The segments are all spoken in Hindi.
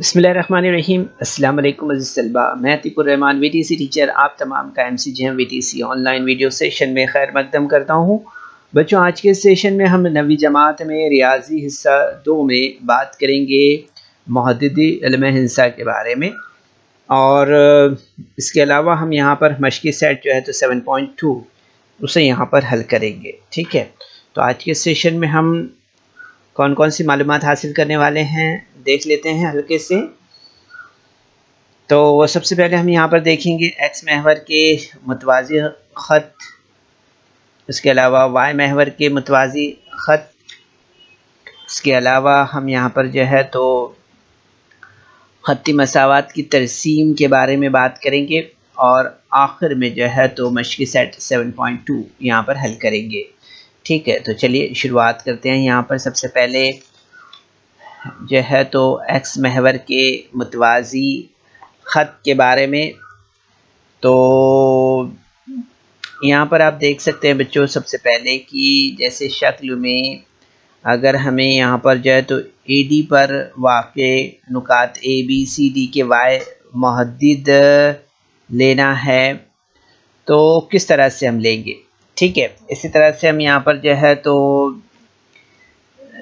बिस्मिल्लाहिर्रहमानिर्रहीम। अस्सलाम वालेकुम अज़ीज़ तलबा, मैं अतीकुर रहमान वीटीसी टीचर आप तमाम का MCGM VTC online video session में खैर मकदम करता हूँ। बच्चों, आज के सेशन में हम नवी जमात में रियाजी हिस्सा 2 में बात करेंगे मुहद्दिदी इल्म हिंसा के बारे में, और इसके अलावा हम यहाँ पर मशक़ी सेट जो है तो 7.2 उसे यहाँ पर हल करेंगे। ठीक है, तो आज के सेशन में हम कौन कौन सी मालूमात हासिल करने वाले हैं देख लेते हैं हल्के से। तो सबसे पहले हम यहाँ पर देखेंगे एक्स महवर के मुतवाज़ी ख़त, इसके अलावा वाई महवर के मुतवाज़ी ख़त, इसके अलावा हम यहाँ पर जो है तो ख़त्ती मसावात की तरसीम के बारे में बात करेंगे, और आखिर में जो है तो मशक़ी सेट 7.2 यहाँ पर हल करेंगे। ठीक है, तो चलिए शुरुआत करते हैं। यहाँ पर सबसे पहले जो है तो एक्स महवर के मुतवाज़ी ख़त के बारे में, तो यहाँ पर आप देख सकते हैं बच्चों सबसे पहले कि जैसे शक्ल में अगर हमें यहाँ पर जो है तो AD पर वाक़े नुकात ABCD के वाई मुहद्दिद लेना है तो किस तरह से हम लेंगे। ठीक है, इसी तरह से हम यहाँ पर जो है तो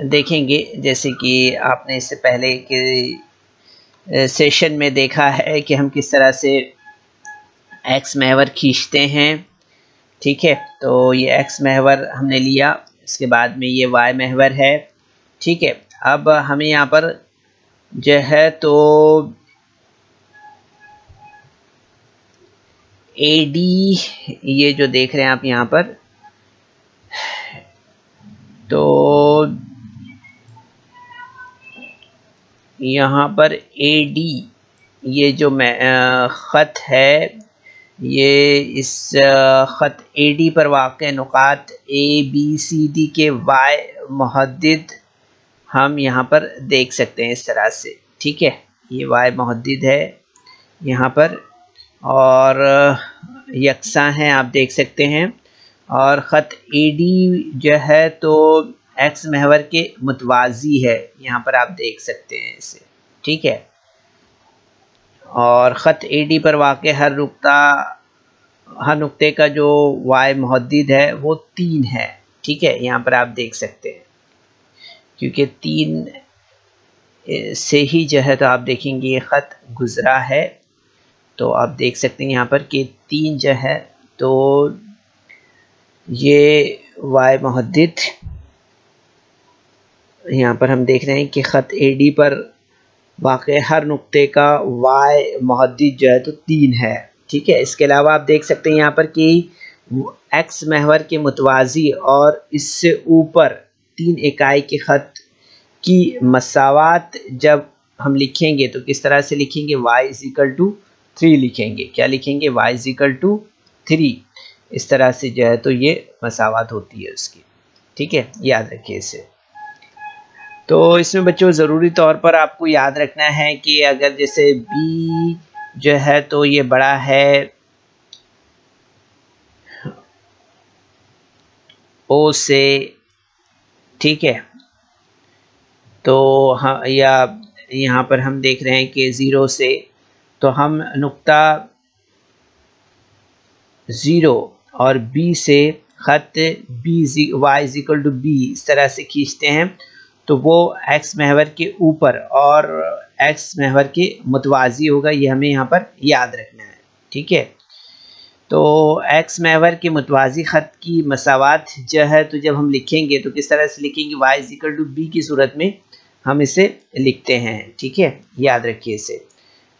देखेंगे, जैसे कि आपने इससे पहले के सेशन में देखा है कि हम किस तरह से एक्स महवर खींचते हैं। ठीक है, तो ये एक्स महवर हमने लिया, इसके बाद में ये वाई महवर है। ठीक है, अब हमें यहाँ पर जो है तो AD ये जो देख रहे हैं आप यहाँ पर, तो यहाँ पर AD ये जो ख़त है, ये इस ख़त AD पर वाक़े नुकात ABCD के वाई मुहद्दिद हम यहाँ पर देख सकते हैं इस तरह से। ठीक है, ये वाई मुहद्दिद है यहाँ पर और यकसा हैं, आप देख सकते हैं, और ख़त AD जो है तो एक्स महवर के मुतवाज़ी है, यहाँ पर आप देख सकते हैं इसे। ठीक है, और ख़त AD पर वाक़े हर नुक्ते का जो वाई मुहद्दिद है वो 3 है। ठीक है, यहाँ पर आप देख सकते हैं, क्योंकि 3 से ही जो है तो आप देखेंगे ये ख़त गुज़रा है, तो आप देख सकते हैं यहाँ पर कि 3 जो है तो ये वाई मुहद्दिद यहाँ पर हम देख रहे हैं कि ख़त AD पर वाक़े हर नुक्ते का वाई मुहद्दिद जो है तो 3 है। ठीक है, इसके अलावा आप देख सकते हैं यहाँ पर कि एक्स महवर के मुतवाज़ी और इससे ऊपर 3 इकाई के ख़त की मसावात जब हम लिखेंगे तो किस तरह से लिखेंगे, y=3 लिखेंगे। क्या लिखेंगे, y=3। इस तरह से जो है तो ये मसावात होती है उसकी। ठीक है, याद रखिए इसे। तो इसमें बच्चों ज़रूरी तौर पर आपको याद रखना है कि अगर जैसे B जो है तो ये बड़ा है O से, ठीक है, तो हाँ, या यहाँ पर हम देख रहे हैं कि 0 से, तो हम नुक्ता 0 और B से ख़त y=b इस तरह से खींचते हैं, तो वो एक्स महवर के ऊपर और एक्स महवर के मुतवाज़ी होगा, ये हमें यहाँ पर याद रखना है। ठीक है, तो एक्स महवर के मुतवाज़ी ख़त की मसावात जो है तो जब हम लिखेंगे तो किस तरह से लिखेंगे, y=b की सूरत में हम इसे लिखते हैं। ठीक है, याद रखिए इसे।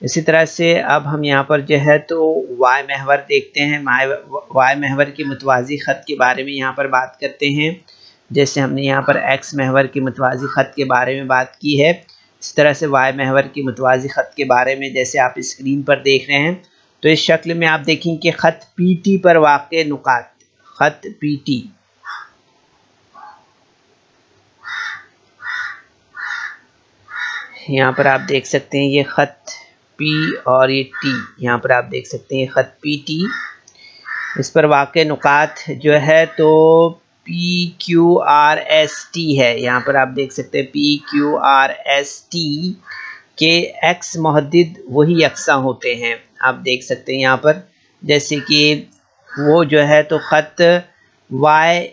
इसी तरह से अब हम यहाँ पर जो है तो वाई महवर देखते हैं। वाई महवर के मुतवाज़ी ख़त के बारे में यहाँ पर बात करते हैं। जैसे हमने यहाँ पर एक्स महवर के मुतवाज़ी ख़त के बारे में बात की है, इस तरह से वाई महवर के मुतवाज़ी ख़त के बारे में जैसे आप स्क्रीन पर देख रहे हैं, तो इस शक्ल में आप देखेंगे कि ख़त PT पर वाक़े नुकात, ख़त PT यहाँ पर आप देख सकते हैं, ये ख़त P और ये T, यहाँ पर आप देख सकते हैं ख़त PT, इस पर वाक़े नुकात जो है तो PQRST है। यहाँ पर आप देख सकते हैं PQRST, कि एक्स मुहद्दिद वही यकसा होते हैं। आप देख सकते हैं यहाँ पर, जैसे कि वो जो है तो ख़त वाई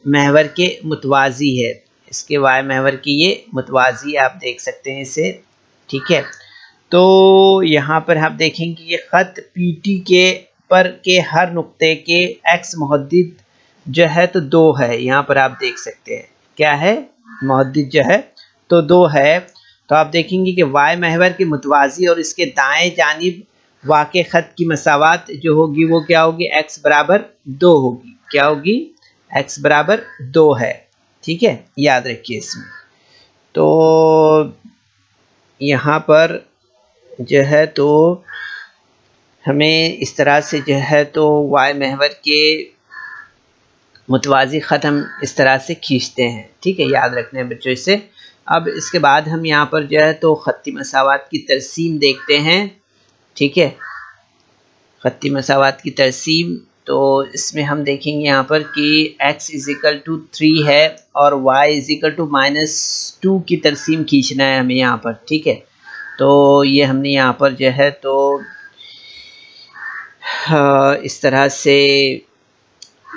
महवर के मुतवाज़ी है, इसके वाई महवर की ये मुतवाज़ी, आप देख सकते हैं इसे, ठीक है। तो यहाँ पर आप देखेंगे कि ये ख़त पीटी के पर के हर नुक्ते के एक्स मुहद्दिद जो है तो 2 है। यहाँ पर आप देख सकते हैं क्या है, मुहद्दिद जो है तो 2 है। तो आप देखेंगे कि वाई महवर के मुतवाज़ी और इसके दाएं जानिब वाक़े ख़त की मसावत जो होगी वो क्या होगी, x बराबर 2 होगी। क्या होगी, x बराबर 2 है, ठीक है, याद रखिए इसमें। तो यहाँ पर जो है तो हमें इस तरह से जो है तो वाई महवर के मुतवाज़ी ख़त हम इस तरह से खींचते हैं, ठीक है, याद रखने हैं बच्चों इसे। अब इसके बाद हम यहाँ पर जो है तो ख़त्ती मसावत की तरसीम देखते हैं, ठीक है, ख़त्ती मसावत की तरसीम। तो इसमें हम देखेंगे यहाँ पर कि x इज़िकल टू 3 है और y इज़िकल टू -2 की तरसीम खींचना है हमें यहाँ पर, ठीक है। तो ये हमने यहाँ पर जो है तो इस तरह से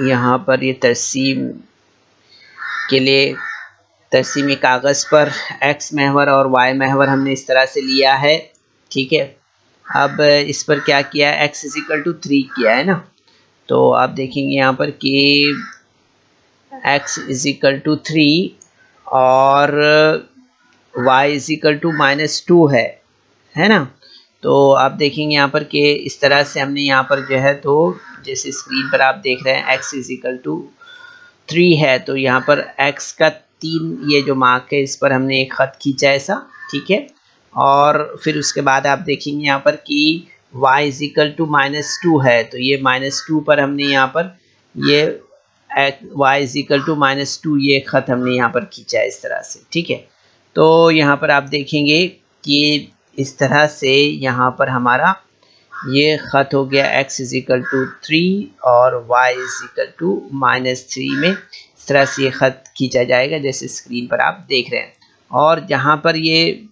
यहाँ पर ये तरसीम के लिए तरसीमी कागज़ पर x महवर और y महवर हमने इस तरह से लिया है, ठीक है। अब इस पर क्या किया है, x इज़िकल टू 3 किया है ना। तो आप देखेंगे यहाँ पर कि x इज़िकल टू 3 और y इज़िकल टू -2 है ना। तो आप देखेंगे यहाँ पर कि इस तरह से हमने यहाँ पर जो है तो जैसे स्क्रीन पर आप देख रहे हैं x इज़िकल टू 3 है, तो यहाँ पर x का 3 ये जो मार्क है इस पर हमने एक ख़त खींचा ऐसा, ठीक है। और फिर उसके बाद आप देखेंगे यहाँ पर कि y इज़िकल टू -2 है, तो ये -2 पर हमने यहाँ पर ये y इज़िकल टू -2 ये ख़त हमने यहाँ पर खींचा है इस तरह से, ठीक है। तो यहाँ पर आप देखेंगे कि इस तरह से यहाँ पर हमारा ये ख़त हो गया x इज़िकल टू 3 और y इज़िकल टू -3 में इस तरह से ये ख़त खींचा जाएगा जैसे स्क्रीन पर आप देख रहे हैं। और जहाँ पर ये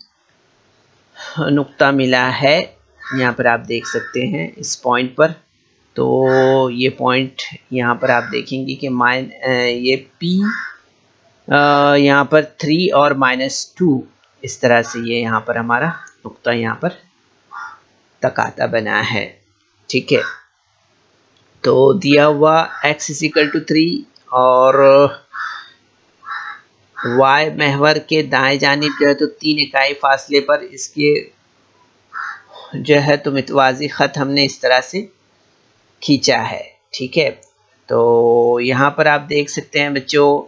नुक्ता मिला है यहाँ पर आप देख सकते हैं इस पॉइंट पर, तो ये पॉइंट यहाँ पर आप देखेंगे कि ये p यहाँ पर 3 और -2 इस तरह से ये यहाँ पर हमारा नुक्ता यहाँ पर तकाता बना है, ठीक है। तो दिया हुआ x इज़िकल टू 3 और y महवर के दाएं जानिब जो है तो 3 इकाई फासले पर इसके जो है तो मुतवाज़ी ख़त हमने इस तरह से खींचा है, ठीक है। तो यहाँ पर आप देख सकते हैं बच्चों,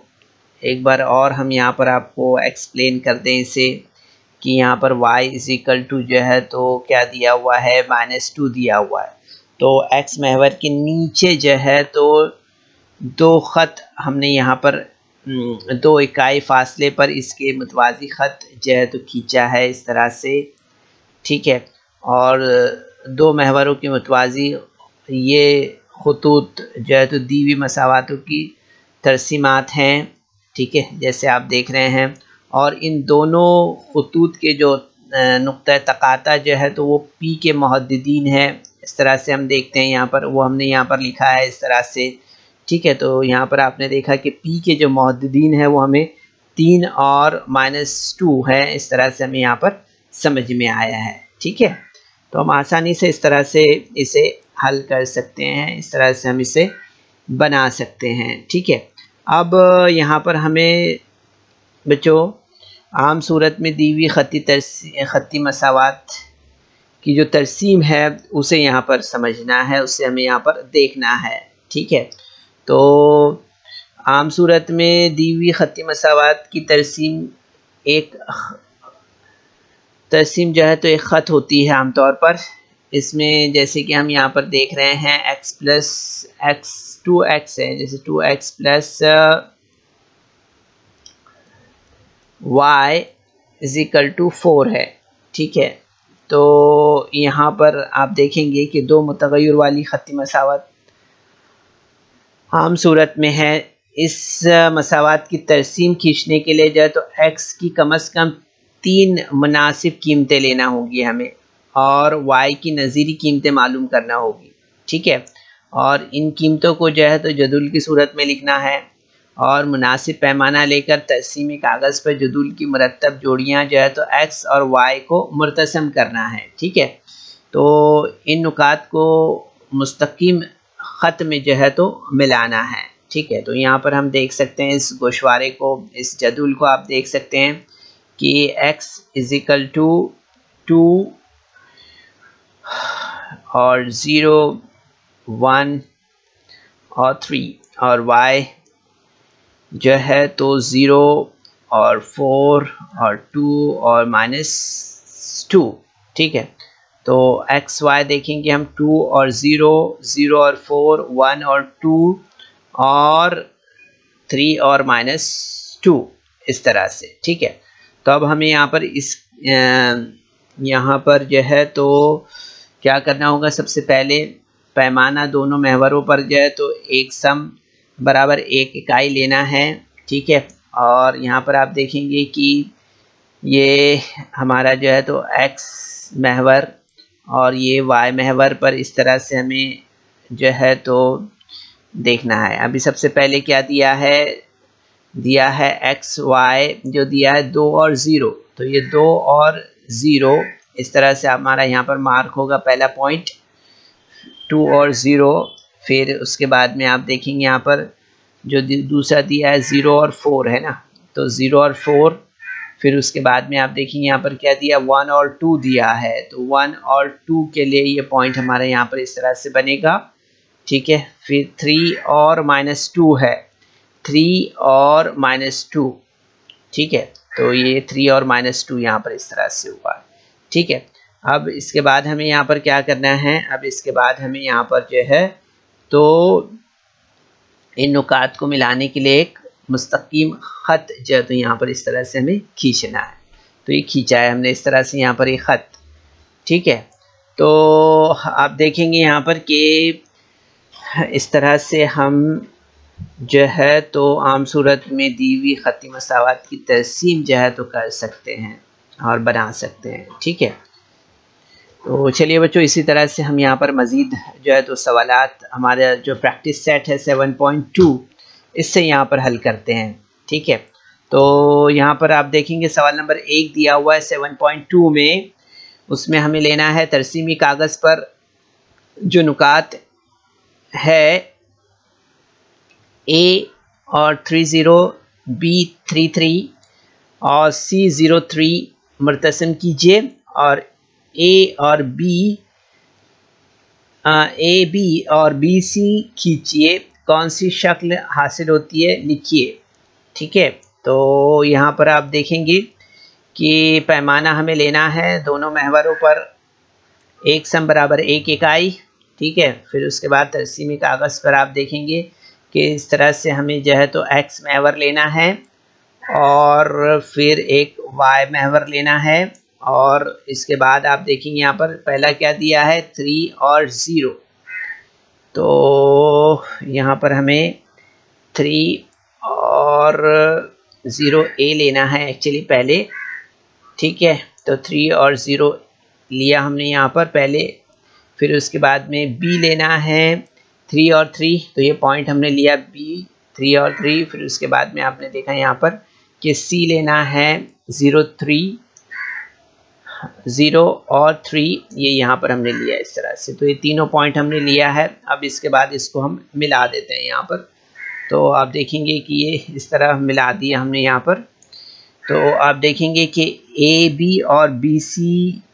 एक बार और हम यहाँ पर आपको एक्सप्लेन कर दें इसे कि यहाँ पर y इज़िकल टू जो है तो क्या दिया हुआ है, -2 दिया हुआ है। तो x महवर के नीचे जो है तो 2 ख़त हमने यहाँ पर 2 इकाई फासले पर इसके मुतवाज़ी ख़त जो है तो खींचा है इस तरह से, ठीक है। और 2 महवरों के मुतवाज़ी ये ख़ुतूत जो है तो दी हुई मसावतों की तरसीमात हैं, ठीक है, जैसे आप देख रहे हैं। और इन दोनों ख़ुतूत के जो नुक्ता तकाता जो है तो वो P के मुहद्दिदीन है, इस तरह से हम देखते हैं यहाँ पर, वो हमने यहाँ पर लिखा है इस तरह से, ठीक है। तो यहाँ पर आपने देखा कि P के जो मुहद्दिदीन है वो हमें 3 और -2 है, इस तरह से हमें यहाँ पर समझ में आया है, ठीक है। तो हम आसानी से इस तरह से इसे हल कर सकते हैं, इस तरह से हम इसे बना सकते हैं, ठीक है। अब यहाँ पर हमें बच्चों आम सूरत में दी हुई ख़त्ती मसावत की जो तरसीम है उसे यहाँ पर समझना है, उसे हमें यहाँ पर देखना है, ठीक है। तो आम सूरत में दी हुई ख़त्ती मसावत की तरसीम जो है तो एक ख़त होती है आमतौर पर। इसमें जैसे कि हम यहाँ पर देख रहे हैं x प्लस x 2x है, जैसे 2x plus y is equal to 4 है, ठीक है। तो यहाँ पर आप देखेंगे कि 2 मुतग़य्यर वाली ख़त्ती मसावत आम सूरत में है। इस मसावत की तरसीम खींचने के लिए जो है तो x की कम अज़ कम तीन मुनासिब कीमतें लेना होगी हमें और y की नज़ीरी कीमतें मालूम करना होगी, ठीक है। और इन कीमतों को जो है तो जदूल की सूरत में लिखना है और मुनासिब पैमाना लेकर तक़सीमी कागज़ पर जदूल की मुरतब जोड़ियाँ जो है तो x और y को मुरतसम करना है, ठीक है। तो इन नुकात को मुस्तकीम ख़त में जो है तो मिलाना है, ठीक है। तो यहाँ पर हम देख सकते हैं इस गोशवारे को, इस जदूल को आप देख सकते हैं कि x इज़िकल टू 2 और 0 1 और 3 और y जो है तो 0 और 4 और 2 और -2, ठीक है। तो एक्स वाई देखेंगे हम 2 और 0 0 और 4 1 और 2 और 3 और -2 इस तरह से, ठीक है। तो अब हमें यहाँ पर इस यहाँ पर जो है तो क्या करना होगा, सबसे पहले पैमाना दोनों महवरों पर जो है तो एक सम बराबर 1 इकाई लेना है, ठीक है। और यहाँ पर आप देखेंगे कि ये हमारा जो है तो x महवर और ये y महवर पर इस तरह से हमें जो है तो देखना है। अभी सबसे पहले क्या दिया है x y जो दिया है 2 और 0, तो ये 2 और 0 इस तरह से हमारा यहाँ पर मार्क होगा पहला पॉइंट 2 और 0। फिर उसके बाद में आप देखेंगे यहाँ पर जो दूसरा दिया है 0 और 4 है ना, तो 0 और 4। फिर उसके बाद में आप देखेंगे यहाँ पर क्या दिया 1 और 2 दिया है, तो 1 और 2 के लिए ये पॉइंट हमारे यहाँ पर इस तरह से बनेगा, ठीक है। फिर 3 और -2 है, 3 और -2, ठीक है। तो ये 3 और -2 यहाँ पर इस तरह से हुआ है, ठीक है। अब इसके बाद हमें यहाँ पर क्या करना है, अब इसके बाद हमें यहाँ पर जो है तो इन नुकात को मिलाने के लिए एक मुस्तकीम ख़त जो है तो यहाँ पर इस तरह से हमें खींचना है। तो ये खींचा है हमने इस तरह से यहाँ पर एक ख़त, ठीक है। तो आप देखेंगे यहाँ पर कि इस तरह से हम जो है तो आम सूरत में दी हुई ख़ती मसावात की तरसीम जो है तो कर सकते हैं और बना सकते हैं, ठीक है। तो चलिए बच्चों, इसी तरह से हम यहाँ पर मज़ीद जो है तो सवालात हमारा जो प्रैक्टिस सेट है 7.2 इससे यहाँ पर हल करते हैं, ठीक है। तो यहाँ पर आप देखेंगे सवाल नंबर 1 दिया हुआ है 7.2 में, उसमें हमें लेना है तरसीमी कागज़ पर जो नुकात है A और 30 B 33 और C 03 मुरतसम कीजिए और A और B C खींचिए, कौन सी शक्ल हासिल होती है लिखिए, ठीक है। तो यहाँ पर आप देखेंगे कि पैमाना हमें लेना है दोनों महवरों पर एक सम बराबर 1 इकाई, ठीक है। फिर उसके बाद तरसीमी कागज़ पर आप देखेंगे कि इस तरह से हमें जो है तो x महवर लेना है और फिर एक y महवर लेना है और इसके बाद आप देखेंगे यहाँ पर पहला क्या दिया है 3 और 0, तो यहाँ पर हमें 3 और 0 A लेना है एक्चुअली पहले, ठीक है। तो 3 और 0 लिया हमने यहाँ पर पहले, फिर उसके बाद में B लेना है 3 और 3, तो ये पॉइंट हमने लिया B 3 और 3। फिर उसके बाद में आपने देखा यहाँ पर कि C लेना है 0 और 3, ये यहाँ पर हमने लिया इस तरह से। तो ये तीनों पॉइंट हमने लिया है। अब इसके बाद इसको हम मिला देते हैं यहाँ पर, तो आप देखेंगे कि ये इस तरह मिला दिया हमने यहाँ पर। तो आप देखेंगे कि A B और B C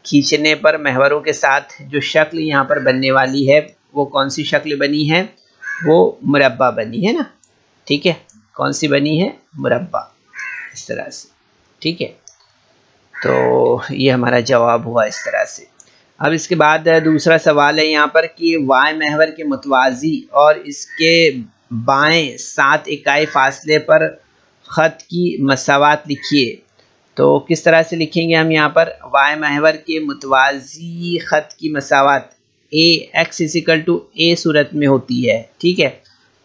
खींचने पर महवरों के साथ जो शक्ल यहाँ पर बनने वाली है वो कौन सी शक्ल बनी है, वो मुरब्बा बनी है ना, ठीक है। कौन सी बनी है, मुरब्बा, इस तरह से, ठीक है। तो ये हमारा जवाब हुआ इस तरह से। अब इसके बाद दूसरा सवाल है यहाँ पर कि y महवर के मुतवाज़ी और इसके बाएं 7 इकाई फासले पर ख़त की मसावात लिखिए। तो किस तरह से लिखेंगे हम यहाँ पर y महवर के मुतवाज़ी ख़त की मसावात x = a सूरत में होती है, ठीक है।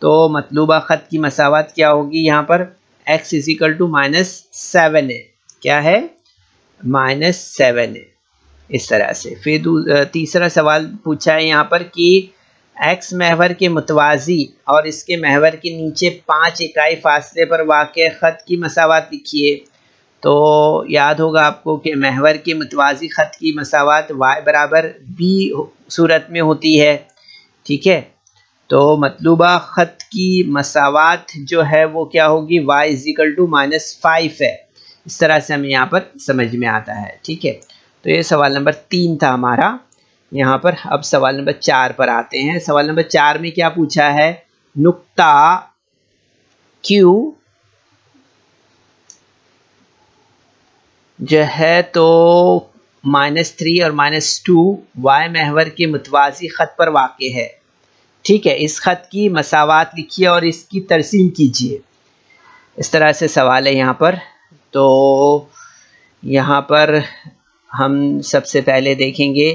तो मतलूबा ख़त की मसावात क्या होगी, यहाँ पर x = -7 है, क्या है -7 है, इस तरह से। फिर तीसरा सवाल पूछा है यहाँ पर कि x महवर के मुतवाज़ी और इसके महवर के नीचे 5 इकाई फासले पर वाक़े ख़त की मसावात लिखिए। तो याद होगा आपको कि महवर के मुतवाज़ी ख़त की मसावात y बराबर b सूरत में होती है, ठीक है। तो मतलूबा ख़त की मसावात जो है वो क्या होगी, y = -5 है। इस तरह से हमें यहाँ पर समझ में आता है, ठीक है। तो ये सवाल नंबर 3 था हमारा यहाँ पर। अब सवाल नंबर 4 पर आते हैं। सवाल नंबर 4 में क्या पूछा है, नुक्ता Q जो है तो -3 और -2 y महवर के मुतवाज़ी ख़त पर वाक़े है, ठीक है। इस ख़त की मसावात लिखिए और इसकी तरसीम कीजिए। इस तरह से सवाल है यहाँ पर। तो यहाँ पर हम सबसे पहले देखेंगे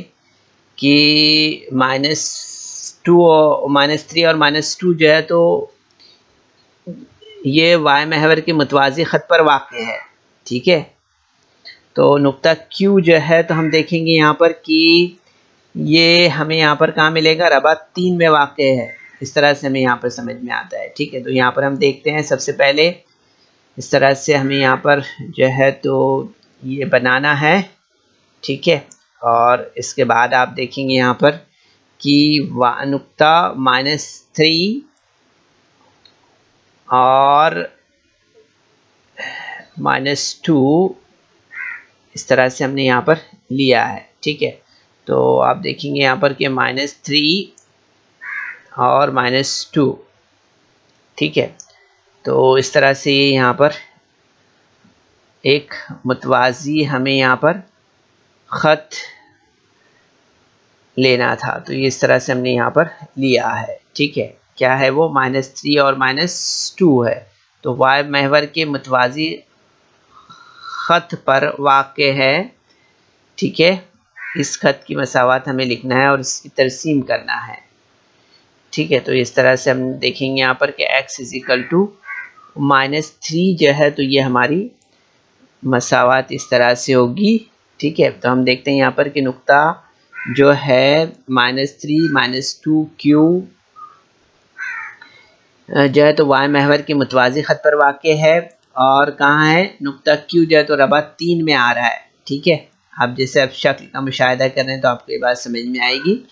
कि -3 और -2 जो है तो ये y महवर के मुतवाज़ी ख़त पर वाक़े है, ठीक है। तो नुक्ता Q जो है तो हम देखेंगे यहाँ पर कि ये हमें यहाँ पर कहाँ मिलेगा, रबा 3 में वाक़े है। इस तरह से हमें यहाँ पर समझ में आता है, ठीक है। तो यहाँ पर हम देखते हैं सबसे पहले इस तरह से हमें यहाँ पर जो है तो ये बनाना है, ठीक है। और इसके बाद आप देखेंगे यहाँ पर कि नुक्ता -3 और -2 इस तरह से हमने यहाँ पर लिया है, ठीक है। तो आप देखेंगे यहाँ पर कि -3 और -2, ठीक है। तो इस तरह से यहाँ पर एक मुतवाज़ी हमें यहाँ पर ख़त लेना था। तो ये इस तरह से हमने यहाँ पर लिया है, ठीक है। क्या है वो, -3 और -2 है। तो y महवर के मुतवाज़ी ख़त पर वाक़े है, ठीक है। इस ख़त की मसावात हमें लिखना है और इसकी तरसीम करना है, ठीक है। तो इस तरह से हम देखेंगे यहाँ पर कि x = -3 जो है तो ये हमारी मसावात इस तरह से होगी, ठीक है। तो हम देखते हैं यहाँ पर कि नुक्ता जो है -3 -2 Q जो है तो y महवर के मुतवाज़ी ख़त पर वाक़े है और कहाँ है, नुक्ता Q जो है तो रबा 3 में आ रहा है, ठीक है। आप जैसे अब शक्ल का मुशाहिदा कर रहे हैं तो आपको ये बात समझ में आएगी।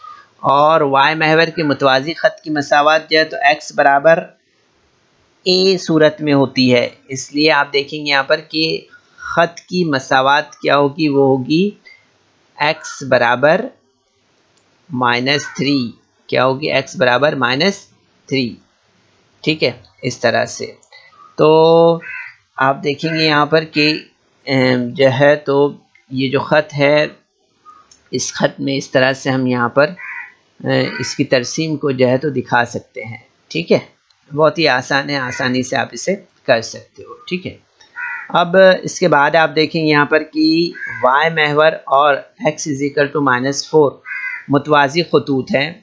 और y महवर के मुतवाज़ी ख़त की मसावात जो है तो x बराबर a सूरत में होती है। इसलिए आप देखेंगे यहाँ पर कि ख़त की मसावात क्या होगी, वो होगी x बराबर -3। क्या होगी, x बराबर -3, ठीक है। इस तरह से तो आप देखेंगे यहाँ पर कि जो है तो ये जो ख़त है, इस ख़त में इस तरह से हम यहाँ पर इसकी तरसीम को जो है तो दिखा सकते हैं, ठीक है। बहुत ही आसान है, आसानी से आप इसे कर सकते हो, ठीक है। अब इसके बाद आप देखेंगे यहाँ पर कि y महवर और x = -4 मुतवाज़ी खतूत हैं।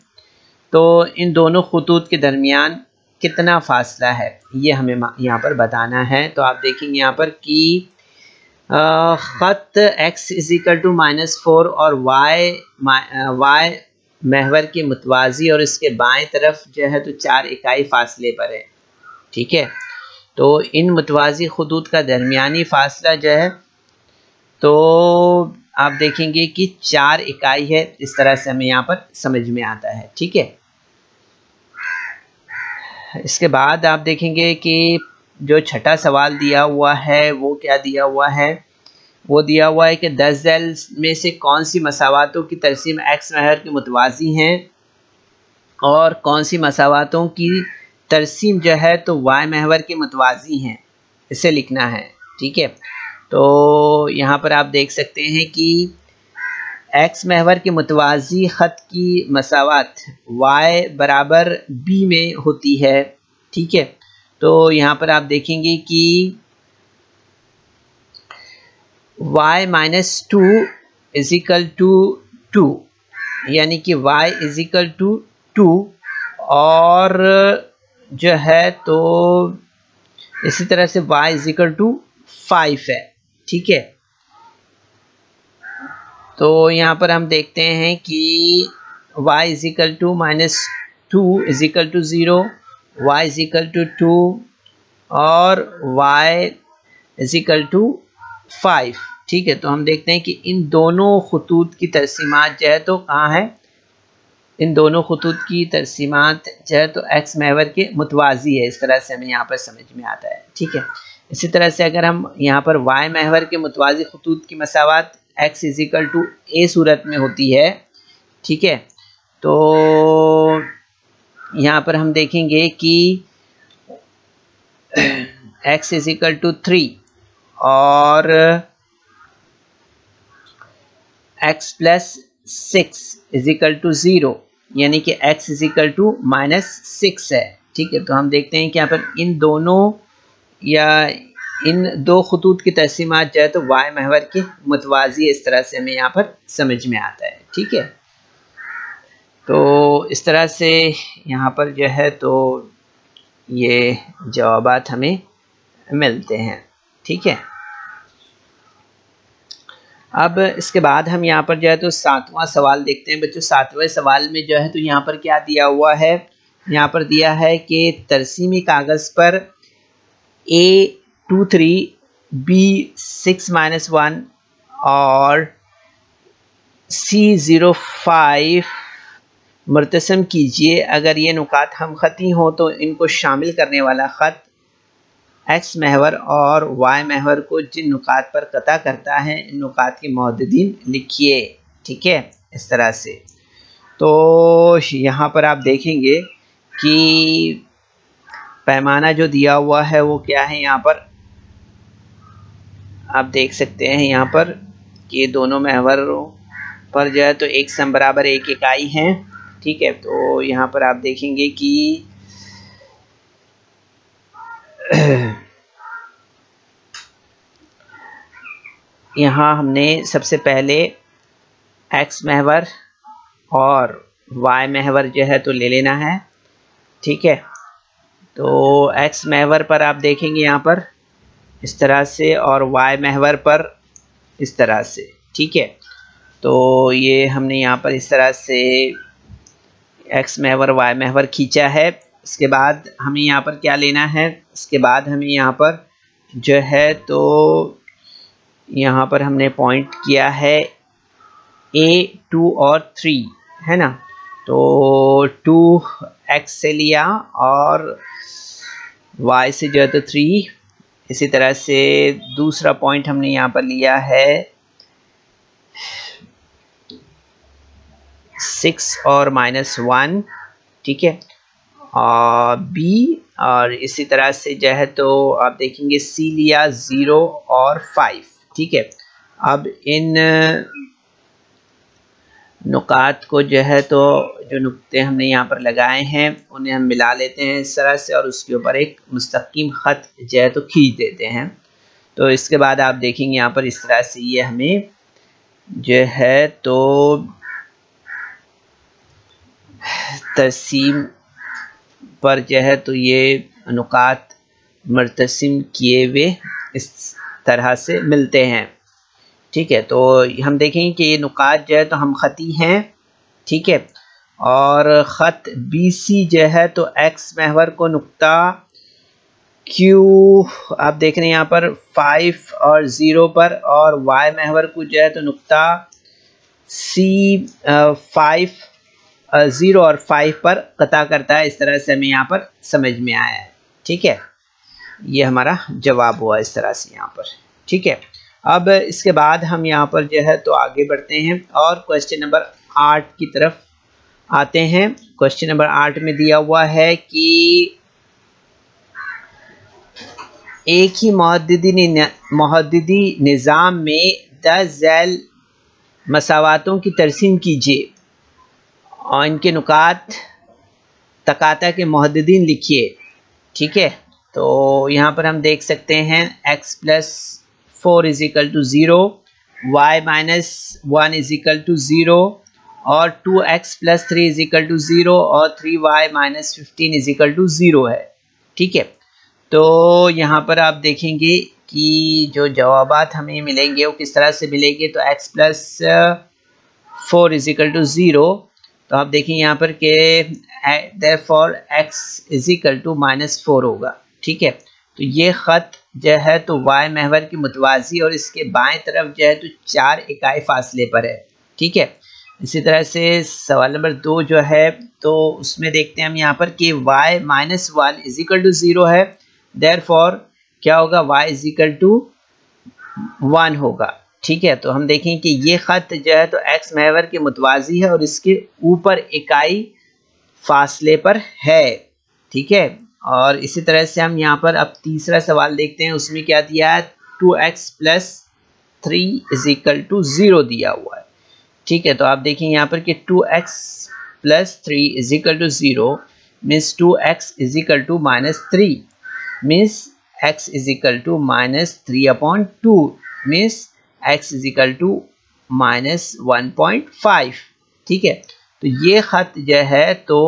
तो इन दोनों खतूत के दरमियान कितना फ़ासला है ये हमें यहाँ पर बताना है। तो आप देखेंगे यहाँ पर कि ख़त x = -4 और y महवर के मुतवाज़ी और इसके बाएं तरफ जो है तो 4 इकाई फ़ासले पर है, ठीक है। तो इन मुतवाज़ी खतूत का दरमियानी फ़ासला जो है तो आप देखेंगे कि 4 इकाई है। इस तरह से हमें यहाँ पर समझ में आता है, ठीक है। इसके बाद आप देखेंगे कि जो छठा सवाल दिया हुआ है वो क्या दिया हुआ है, वो दिया हुआ है कि 10 ज़ैल में से कौन सी मसावातों की तरसीम x महवर के मुतवाज़ी हैं और कौन सी मसावातों की तरसीम जो है तो y महवर के मुतवाज़ी हैं, इसे लिखना है, ठीक है। तो यहाँ पर आप देख सकते हैं कि x महवर के मुतवाज़ी ख़त की मसावात y बराबर b में होती है, ठीक है। तो यहाँ पर आप देखेंगे कि y -2 = 2, यानी कि y = 2 और जो है तो इसी तरह से y = 5 है, ठीक है। तो यहाँ पर हम देखते हैं कि y is equal to -2 is equal to 0, y is equal to 2 और y इज इक्वल टू 5। ठीक है, तो हम देखते हैं कि इन दोनों खतूत की तरसीमात जो है तो कहाँ है, इन दोनों खतूत की तरसीमात जो है तो x महवर के मुतवाज़ी है। इस तरह से हमें यहाँ पर समझ में आता है। ठीक है, इसी तरह से अगर हम यहाँ पर y महवर के मुतवाज़ी खतूत की मसावत x is equal to a सूरत में होती है। ठीक है, तो यहाँ पर हम देखेंगे कि x इज इक्वल टू 3 और x plus 6 is equal to 0, यानी कि x इज इक्वल टू -6 है। ठीक है, तो हम देखते हैं कि यहाँ पर इन दोनों या इन दो खतूत की तक़सीमात जो है तो y महवर के मुतवाज़ी, इस तरह से हमें यहाँ पर समझ में आता है। ठीक है, तो इस तरह से यहाँ पर जो है तो ये जवाबात हमें मिलते हैं। ठीक है, अब इसके बाद हम यहाँ पर जो है तो 7वां सवाल देखते हैं। बच्चों 7वें सवाल में जो है तो यहाँ पर क्या दिया हुआ है, यहाँ पर दिया है कि तरसीमी कागज़ पर A23 B6-1 और C05 मुर्तसम कीजिए। अगर ये नुकात हम ख़ती हों तो इनको शामिल करने वाला ख़त x महवर और y महवर को जिन नुकात पर कता करता है, इन नुकात के मुहद्दिदीन लिखिए। ठीक है, इस तरह से। तो यहाँ पर आप देखेंगे कि पैमाना जो दिया हुआ है वो क्या है, यहाँ पर आप देख सकते हैं यहाँ पर कि दोनों महवरों पर जो है तो 1 सम बराबर 1 इकाई है। ठीक है, तो यहाँ पर आप देखेंगे कि यहाँ हमने सबसे पहले x महवर और y महवर जो है तो ले लेना है। ठीक है, तो x महवर पर आप देखेंगे यहाँ पर इस तरह से और y महवर पर इस तरह से। ठीक है, तो ये हमने यहाँ पर इस तरह से x महवर y महवर खींचा है। इसके बाद हमें यहाँ पर क्या लेना है, इसके बाद हमें यहाँ पर जो है तो यहाँ पर हमने पॉइंट किया है A2 और 3 है ना, तो 2x से लिया और y से जो है तो 3। इसी तरह से दूसरा पॉइंट हमने यहाँ पर लिया है 6 और -1। ठीक है, और b और इसी तरह से जो है तो आप देखेंगे c लिया 0 और 5। ठीक है, अब इन नुकात को जो है तो जो नुक्ते हमने यहाँ पर लगाए हैं उन्हें हम मिला लेते हैं इस तरह से और उसके ऊपर एक मुस्तकीम ख़त जो है तो खींच देते हैं। तो इसके बाद आप देखेंगे यहाँ पर इस तरह से ये हमें जो है तो तरसीम पर जो है तो ये नुकात मुर्तसिम किए हुए इस तरह से मिलते हैं। ठीक है, तो हम देखेंगे कि ये नुकात जो है तो हम ख़ती हैं। ठीक है, और ख़त BC जो है तो x महवर को नुक्ता Q आप देख रहे हैं यहाँ पर 5 और 0 पर, और y महवर को जो है तो नुक्ता C 0 और 5 पर कता करता है। इस तरह से हमें यहाँ पर समझ में आया है। ठीक है, ये हमारा जवाब हुआ इस तरह से यहाँ पर। ठीक है, अब इसके बाद हम यहाँ पर जो है तो आगे बढ़ते हैं और क्वेश्चन नंबर 8 की तरफ आते हैं। क्वेश्चन नंबर 8 में दिया हुआ है कि एक ही मुहद्दिदी निज़ाम में 10 झैल मसावातों की तरसीम कीजिए और इनके नुकात तकाता के मुहद्दिदीन लिखिए। ठीक है, तो यहाँ पर हम देख सकते हैं x plus 4 is equal to 0, y minus 1 is equal to 0 और 2x plus 3 is equal to 0 और 3y minus 15 is equal to 0 है। ठीक है, तो यहाँ पर आप देखेंगे कि जो जवाबात हमें मिलेंगे वो किस तरह से मिलेंगे। तो x प्लस 4 इजिकल टू 0, तो आप देखेंगे यहाँ पर के देयरफॉर x इजिकल टू -4 होगा। ठीक है, तो ये ख़त जो है तो y महवर की मुतवाज़ी और इसके बाएं तरफ जो है तो 4 इकाई फासले पर है। ठीक है, इसी तरह से सवाल नंबर 2 जो है तो उसमें देखते हैं हम यहाँ पर कि y -1 इजिकल टू 0 है, देयरफॉर क्या होगा, y इजिकल टू 1 होगा। ठीक है, तो हम देखें कि ये ख़त जो है तो x महवर के मुतवाज़ी है और इसके ऊपर इकाई फासले पर है। ठीक है, और इसी तरह से हम यहाँ पर अब तीसरा सवाल देखते हैं, उसमें क्या दिया है, 2x प्लस 3 इजिकल टू 0 दिया हुआ है। ठीक है, तो आप देखेंगे यहाँ पर कि 2x plus 3 is equal to 0 means 2x is equal to -3 means x is equal to -3/2 means x is equal to -1.5। ठीक है, तो ये ख़त जो है तो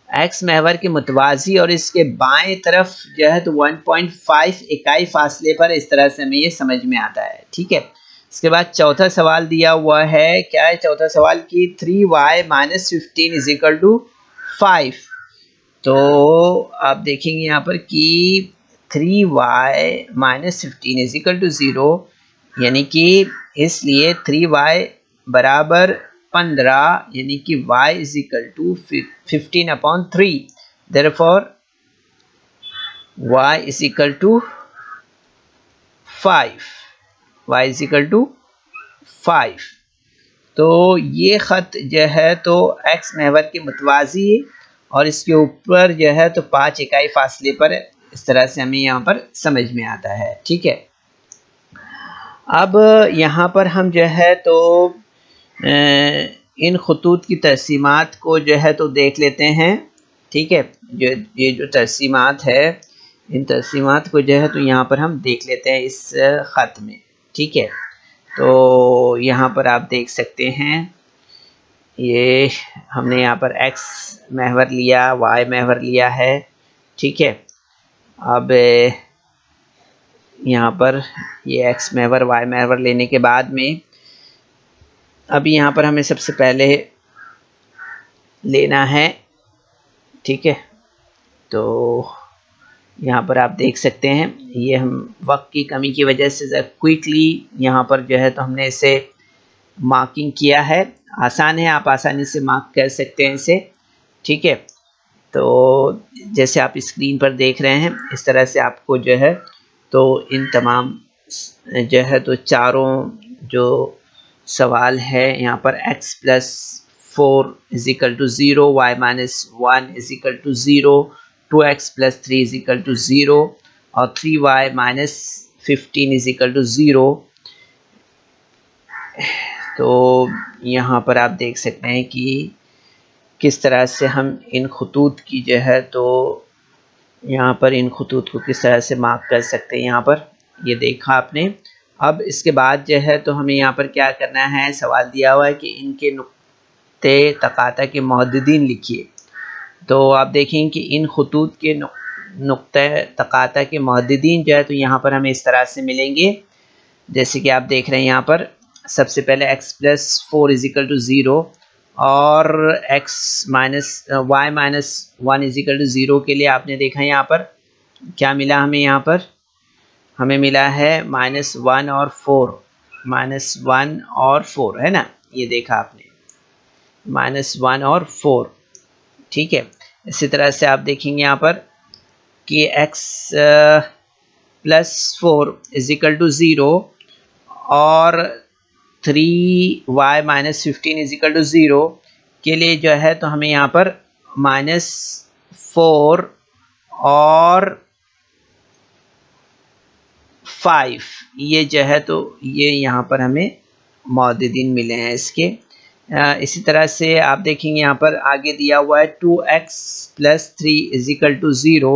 x महवर के मुतवाज़ी और इसके बाएं तरफ जो है तो 1.5 इकाई फासले पर, इस तरह से हमें ये समझ में आता है। ठीक है, इसके बाद चौथा सवाल दिया हुआ है, क्या है चौथा सवाल की 3y -15 इजिकल टू 5। तो आप देखेंगे यहाँ पर कि 3y -15 इजिकल टू 0, यानी कि इसलिए 3y बराबर 15, यानी कि y is equal to 15/3, therefore y is equal to 5, y is equal to 5। तो ये ख़त जो है तो x महवर के मुतवाज़ी है और इसके ऊपर जो है तो 5 इकाई फासले पर है, इस तरह से हमें यहाँ पर समझ में आता है। ठीक है, अब यहाँ पर हम जो है तो इन खतूत की तरसीमात को जो है तो देख लेते हैं। ठीक है, ये जो तरसीमात है, इन तरसीमात को जो है तो यहाँ पर हम देख लेते हैं इस ख़त में। ठीक है, तो यहाँ पर आप देख सकते हैं, ये हमने यहाँ पर x महवर लिया, y महवर लिया है। ठीक है, अब यहाँ पर ये x महवर y महवर लेने के बाद में अब यहाँ पर हमें सबसे पहले लेना है। ठीक है, तो यहाँ पर आप देख सकते हैं, ये हम वक्त की कमी की वजह से क्विकली यहाँ पर जो है तो हमने इसे मार्किंग किया है। आसान है, आप आसानी से मार्क कर सकते हैं इसे। ठीक है, तो जैसे आप स्क्रीन पर देख रहे हैं, इस तरह से आपको जो है तो इन तमाम जो है तो चारों जो सवाल है यहाँ पर x plus 4 is equal to 0, y -1 is equal to 0, 2x plus 3 is equal to 0 और 3y -15 इजिकल टू 0। तो यहाँ पर आप देख सकते हैं कि किस तरह से हम इन खतूत की जो है तो यहाँ पर इन खतूत को किस तरह से मार्क कर सकते हैं। यहाँ पर ये देखा आपने। अब इसके बाद जो है तो हमें यहाँ पर क्या करना है, सवाल दिया हुआ है कि इनके नुक्ते तकाता के मुहद्दिदीन लिखिए। तो आप देखें कि इन खतूत के नुक्ते तकाता के मुहद्दिदीन जो है तो यहाँ पर हमें इस तरह से मिलेंगे, जैसे कि आप देख रहे हैं यहाँ पर सबसे पहले x प्लस 4 इजिकल टू 0 और y -1 इजिकल टू 0 के लिए आपने देखा यहाँ पर क्या मिला, हमें मिला है -1 और 4, -1 और 4 है ना, ये देखा आपने -1 और 4। ठीक है, इसी तरह से आप देखेंगे यहाँ पर कि x प्लस 4 इजिकल टू 0 और 3y -15 इजिकल टू 0 के लिए जो है तो हमें यहाँ पर -4 और 5 ये जो है तो ये यहाँ पर हमें मुहद्दिदीन मिले हैं इसके। इसी तरह से आप देखेंगे यहाँ पर आगे दिया हुआ है 2x प्लस 3 इजिकल टू 0,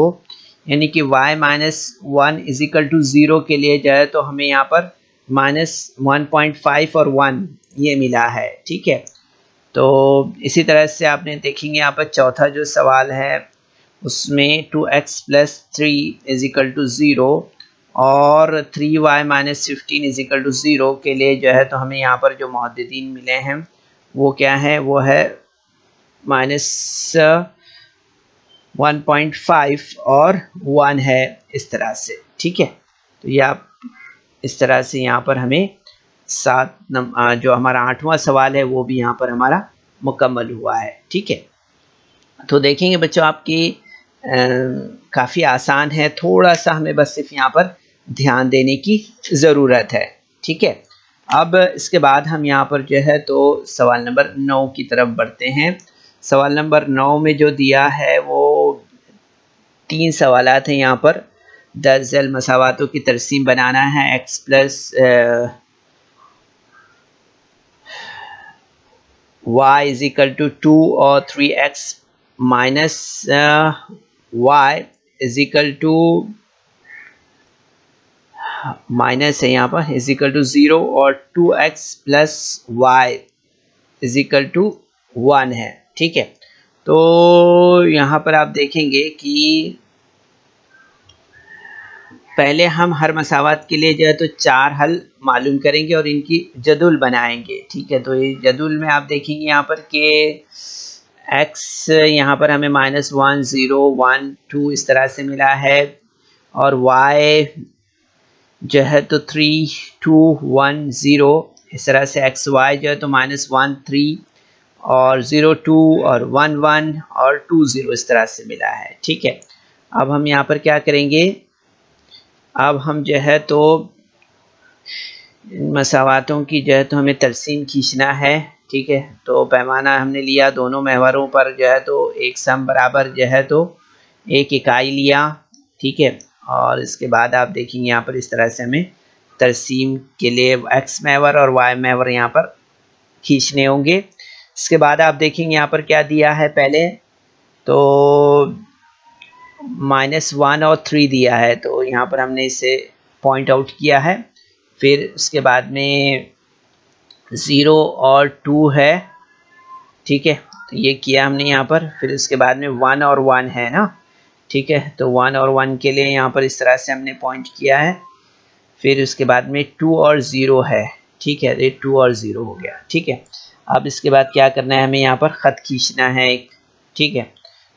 यानी कि y -1 इजिकल टू 0 के लिए जो है तो हमें यहाँ पर -1.5 और 1 ये मिला है। ठीक है, तो इसी तरह से आपने देखेंगे यहाँ पर चौथा जो सवाल है उसमें 2x plus 3 is equal to 0 और 3y minus 15 is equal to 0 के लिए जो है तो हमें यहाँ पर जो मुहद्दिदीन मिले हैं वो क्या है, वो है -1.5 और 1 है, इस तरह से। ठीक है, तो ये आप इस तरह से यहाँ पर हमें जो हमारा 8वां सवाल है वो भी यहाँ पर हमारा मुकम्मल हुआ है। ठीक है, तो देखेंगे बच्चों आपकी काफ़ी आसान है, थोड़ा सा हमें बस सिर्फ यहाँ पर ध्यान देने की ज़रूरत है। ठीक है, अब इसके बाद हम यहाँ पर जो है तो सवाल नंबर 9 की तरफ बढ़ते हैं। सवाल नंबर 9 में जो दिया है वो 3 सवालात हैं यहाँ पर। दरअसल मसावातों की तरसीम बनाना है, x plus y is equal to 2 और 3x minus y is equal to minus है यहाँ पर इज इक्वल टू 0 और 2x plus y is equal to 1 है। ठीक है, तो यहाँ पर आप देखेंगे कि पहले हम हर मसावत के लिए जो है तो 4 हल मालूम करेंगे और इनकी जदुल बनाएंगे। ठीक है, तो ये जदुल में आप देखेंगे यहाँ पर कि x यहाँ पर हमें -1 0 1 2 इस तरह से मिला है और y जो है तो 3 2 1 0 इस तरह से xy जो है तो -1 3 और 0 2 और 1 1 और 2 0 इस तरह से मिला है। ठीक है, अब हम यहाँ पर क्या करेंगे, अब हम जो है तो मसावातों की जो है तो हमें तरसीम खींचना है। ठीक है, तो पैमाना हमने लिया, दोनों महवरों पर जो है तो एक सम बराबर जो है तो एक इकाई लिया। ठीक है, और इसके बाद आप देखेंगे यहाँ पर इस तरह से हमें तरसीम के लिए x महवर और y महवर यहाँ पर खींचने होंगे। इसके बाद आप देखेंगे यहाँ पर क्या दिया है, पहले तो -1 और 3 दिया है, तो यहाँ पर हमने इसे पॉइंट आउट किया है। फिर उसके बाद में 0 और 2 है। ठीक है, तो ये किया हमने यहाँ पर। फिर उसके बाद में 1 और 1 है ना। ठीक है, तो 1 और 1 के लिए यहाँ पर इस तरह से हमने पॉइंट किया है। फिर उसके बाद में 2 और 0 है। ठीक है, ये 2 और 0 हो गया। ठीक है, अब इसके बाद क्या करना है, हमें यहाँ पर ख़त खींचना है एक। ठीक है,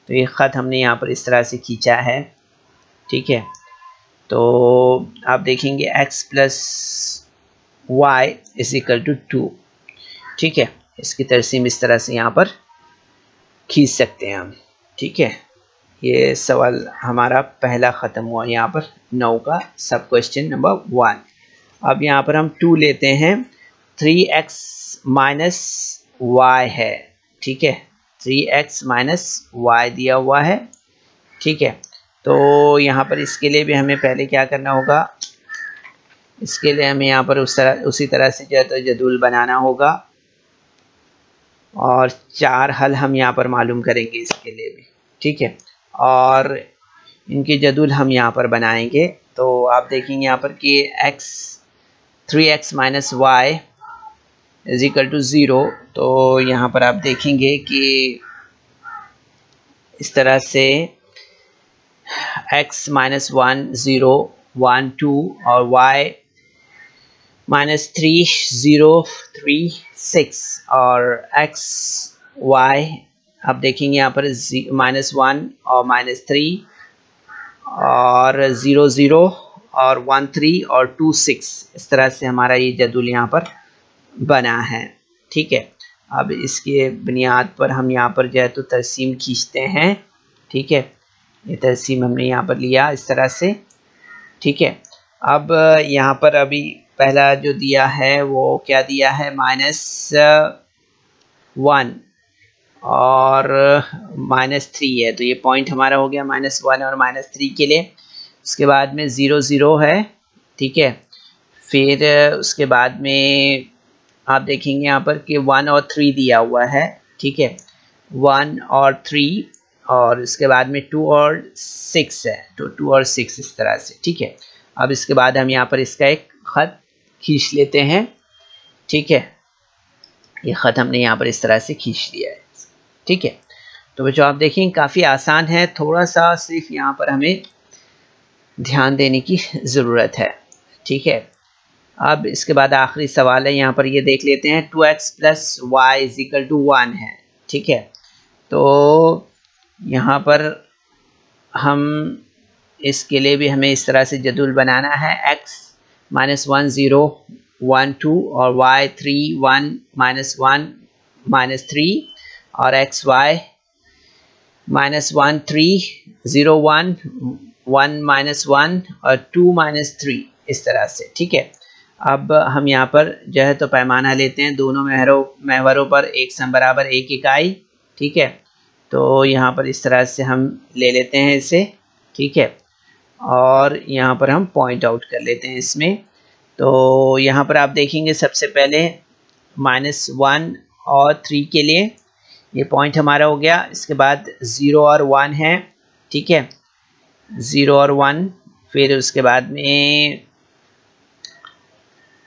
तो ये ख़त हमने यहाँ पर इस तरह से खींचा है। ठीक है, तो आप देखेंगे x plus y is equal to 2। ठीक है, इसकी तरसीम इस तरह से यहाँ पर खींच सकते हैं हम। ठीक है, ये सवाल हमारा पहला ख़त्म हुआ यहाँ पर 9 का सब क्वेश्चन नंबर 1। अब यहाँ पर हम 2 लेते हैं। 3x माइनस y है। ठीक है, 3x माइनस y दिया हुआ है। ठीक है, तो यहाँ पर इसके लिए भी हमें पहले क्या करना होगा, इसके लिए हमें यहाँ पर उसी तरह से जो है तो जदूल बनाना होगा और 4 हल हम यहाँ पर मालूम करेंगे इसके लिए भी। ठीक है, और इनके जदूल हम यहाँ पर बनाएंगे। तो आप देखेंगे यहाँ पर कि 3x minus y is equal to 0। तो यहाँ पर आप देखेंगे कि इस तरह से x माइनस 1 0 1 2 और y माइनस 3 0 3 6 और x y आप देखेंगे यहाँ पर -1 और -3 और 0 0 और 1 3 और 2 6 इस तरह से हमारा ये जदूल यहाँ पर बना है। ठीक है, अब इसके बुनियाद पर हम यहाँ पर जो है तो तरसीम खींचते हैं। ठीक है, ये तरसीम हमने यहाँ पर लिया इस तरह से। ठीक है, अब यहाँ पर अभी पहला जो दिया है वो क्या दिया है, -1 और -3 है। तो ये पॉइंट हमारा हो गया -1 और -3 के लिए। उसके बाद में 0 0 है। ठीक है, फिर उसके बाद में आप देखेंगे यहाँ पर कि 1 और 3 दिया हुआ है। ठीक है, 1 और 3 और इसके बाद में 2 और 6 है, तो 2 और 6 इस तरह से। ठीक है, अब इसके बाद हम यहाँ पर इसका एक ख़त खींच लेते हैं। ठीक है, ये ख़त हमने यहाँ पर इस तरह से खींच लिया है। ठीक है, तो बच्चों आप देखें काफ़ी आसान है, थोड़ा सा सिर्फ यहाँ पर हमें ध्यान देने की ज़रूरत है। ठीक है, अब इसके बाद आखिरी सवाल है, यहाँ पर ये देख लेते हैं 2x plus y is equal to 1 है। ठीक है, तो यहाँ पर हम इसके लिए भी हमें इस तरह से जदूल बनाना है, x -1 0 1 2 और y 3 1 -1 -3 और x y -1 3 0 1 1 -1 और 2 -3 इस तरह से। ठीक है, अब हम यहाँ पर जो है तो पैमाना लेते हैं, दोनों महवरों पर एक सम बराबर 1 इकाई। ठीक है, तो यहाँ पर इस तरह से हम ले लेते हैं इसे। ठीक है, और यहाँ पर हम पॉइंट आउट कर लेते हैं इसमें। तो यहाँ पर आप देखेंगे सबसे पहले -1 और 3 के लिए ये पॉइंट हमारा हो गया। इसके बाद 0 और 1 है। ठीक है, 0 और 1, फिर उसके बाद में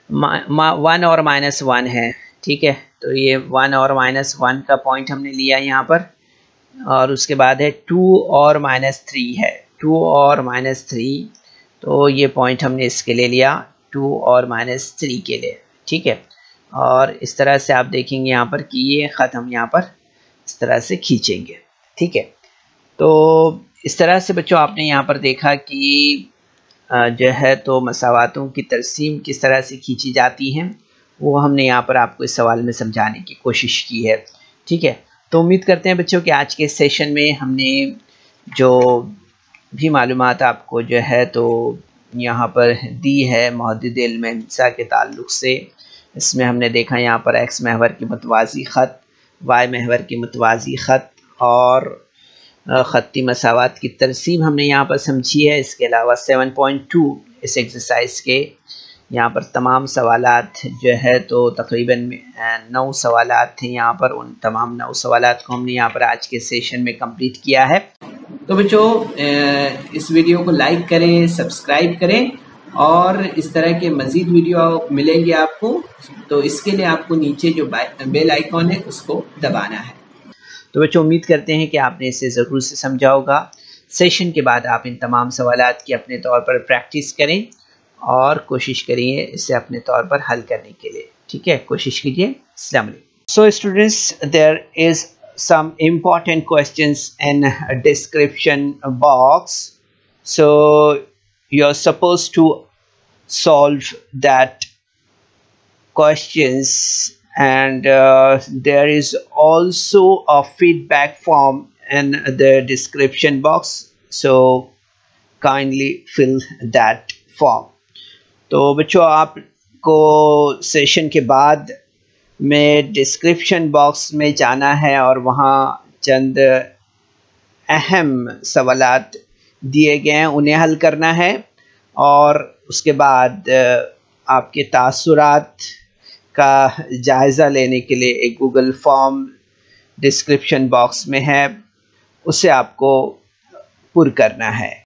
1 और -1 है। ठीक है, तो ये 1 और -1 का पॉइंट हमने लिया यहाँ पर, और उसके बाद है 2 और -3 है, 2 और -3, तो ये पॉइंट हमने इसके लिए लिया 2 और -3 के लिए। ठीक है, और इस तरह से आप देखेंगे यहाँ पर कि ये ख़त हम यहाँ पर इस तरह से खींचेंगे। ठीक है, तो इस तरह से बच्चों आपने यहाँ पर देखा कि जो है तो मसावातों की तरसीम किस तरह से खींची जाती हैं, वो हमने यहाँ पर आपको इस सवाल में समझाने की कोशिश की है। ठीक है, तो उम्मीद करते हैं बच्चों कि आज के सेशन में हमने जो भी मालूमात आपको जो है तो यहाँ पर दी है मुहद्दिद इल्म हिसाब के ताल्लुक़ से, इसमें हमने देखा यहाँ पर एक्स महवर की मुतवाज़ी ख़त, वाई महवर की मुतवाज़ी ख़त और ख़त्ती मसावात की तरसीम हमने यहाँ पर समझी है। इसके अलावा 7.2 इस एक्सरसाइज के यहाँ पर तमाम सवालात जो है तो तकरीबन 9 सवालात थे यहाँ पर, उन तमाम 9 सवालात को हमने यहाँ पर आज के सेशन में कंप्लीट किया है। तो बच्चों इस वीडियो को लाइक करें, सब्सक्राइब करें, और इस तरह के मज़ीद वीडियो मिलेंगे आपको, तो इसके लिए आपको नीचे जो बेल आइकॉन है उसको दबाना है। तो बच्चों उम्मीद करते हैं कि आपने इसे ज़रूर से समझा होगा। सेशन के बाद आप इन तमाम सवालात की अपने तौर पर प्रैक्टिस करें और कोशिश करिए इसे अपने तौर पर हल करने के लिए। ठीक है, कोशिश कीजिए। अस्सलाम वालेकुम। So students, there is some important questions in a description box, so you're supposed to solve that questions, and there is also a feedback form in the description box, so kindly fill that form. तो बच्चों आपको सेशन के बाद में डिस्क्रिप्शन बॉक्स में जाना है और वहाँ चंद अहम सवालात दिए गए हैं, उन्हें हल करना है, और उसके बाद आपके तासुरात का जायज़ा लेने के लिए एक गूगल फॉर्म डिस्क्रिप्शन बॉक्स में है, उसे आपको पुर करना है।